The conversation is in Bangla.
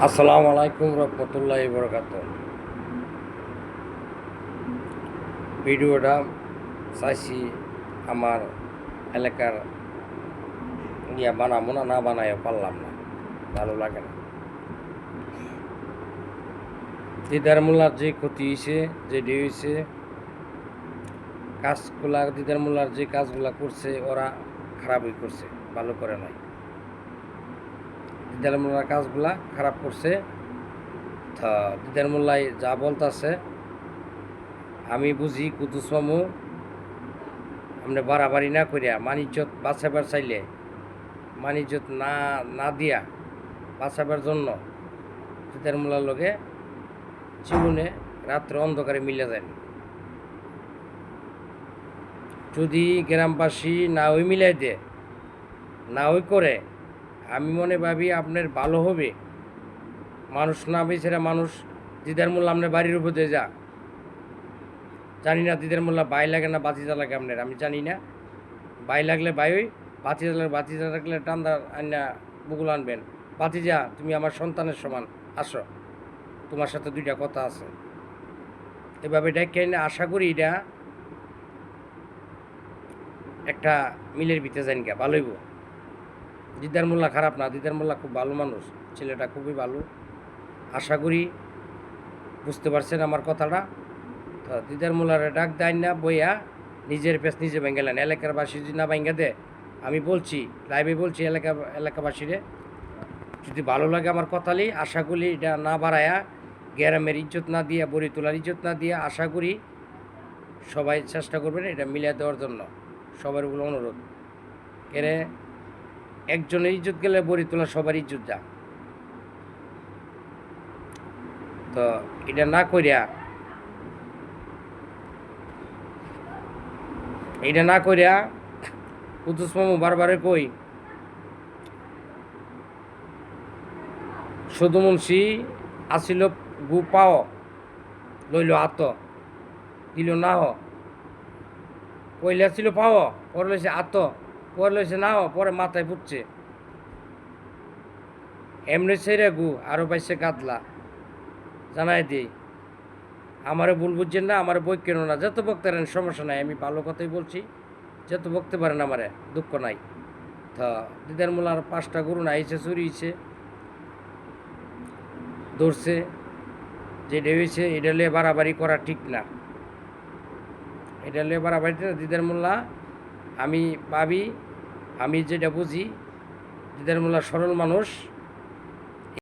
আসসালামু আলাইকুম রহমতুল্লাহি বরকাতুহ। ভিডিওটা চাইছি আমার এলাকার বানাবো না বানাইও পারলাম না, ভালো লাগে না। দিদার মোল্লার যে ক্ষতি হয়েছে, যে হয়েছে কাজগুলা, দিদার মোল্লার যে কাজগুলা করছে ওরা খারাপই করছে, ভালো করে নাই। দিদার মোল্লার কাজগুলা খারাপ করছে। তা দিদার মোল্লাই যা বলতেছে আমি বুঝি, কুদ্দুস মামু আপনি বাড়াবাড়ি না করিয়া মানিজ্যত বাঁচাবার চাইলে মানিজ্যত না দিয়া বাঁচাবার জন্য দিদার মোল্লার লগে জীবনে রাত্রে অন্ধকারে মিলে যায়। যদি গ্রামবাসী না ওই মিলাই দে, না ওই করে, আমি মনে ভাবি আপনার ভালো হবে। মানুষ না বেছেরা মানুষ দিদার মোল্লা আপনার বাড়ির উপর দিয়ে যা, জানি না দিদার মোল্লা বাই লাগে না বাতিজা লাগে আপনার, আমি জানি না। বাই লাগলে বাই ওই, বাতিজা লাগলে টান্দা আন্না বুকুল আনবেন। বাতিজা তুমি আমার সন্তানের সমান, আসো, তোমার সাথে দুইটা কথা আছে। এভাবে ডেকে না, আশা করি এটা একটা মিলের ভিতরে যান গা, ভালোইব। দিদার মোল্লা খারাপ না, দিদার মোল্লা খুব ভালো মানুষ, ছেলেটা খুবই ভালো। আশা করি বুঝতে পারছেন আমার কথাটা। তো দিদার মোল্লারে ডাক দেয় না বইয়া নিজের পেস নিজে ভেঙ্গেলেন। এলাকার বাসী যদি না ভেঙ্গে দে, আমি বলছি লাইভে বলছি এলাকাবাসীরে, যদি ভালো লাগে আমার কথালি, আশা করি এটা না বাড়ায়া, গ্রামের ইজ্জত না দিয়া, বড়ি তোলার ইজ্জত না দিয়া, আশা করি সবাই চেষ্টা করবেন এটা মিলিয়ে দেওয়ার জন্য। সবার গুলো অনুরোধ এরে, একজনের ইজ্জত গেলে বড়ি তোলা সবার ইজ্জত যা। তো এটা না করিয়া, কুদ্দুস মামু বারবারে কই, শুধু মুন্সি আসিল গু পাও, লইল আত, দিল না হ, কইলে আসিল পাও, পরে লইছে আত, পরে লইছে না হ, পরে মাথায় ফুটছে। এমনি ছেড়ে গু আরো পাইছে কাতলা, জানাই দিই। আমারে ভুল বুঝছেন না, আমার বই কেন না, যত বকতে পারেন সমস্যা নাই, আমি ভালো কথাই বলছি, যত বকতে পারেন আমারে দুঃখ নাই। তা দিদার মোলার 5টা গরু না আইছে, চুরিয়েছে, ধরছে, যে হয়েছে এটা লিয়ে বাড়াবাড়ি করা ঠিক না, এটা লিয়ে বাড়াবাড়িতে দিদার মোল্লা, আমি ভাবি, আমি যেটা বুঝি, দিদার মোল্লা সরল মানুষ।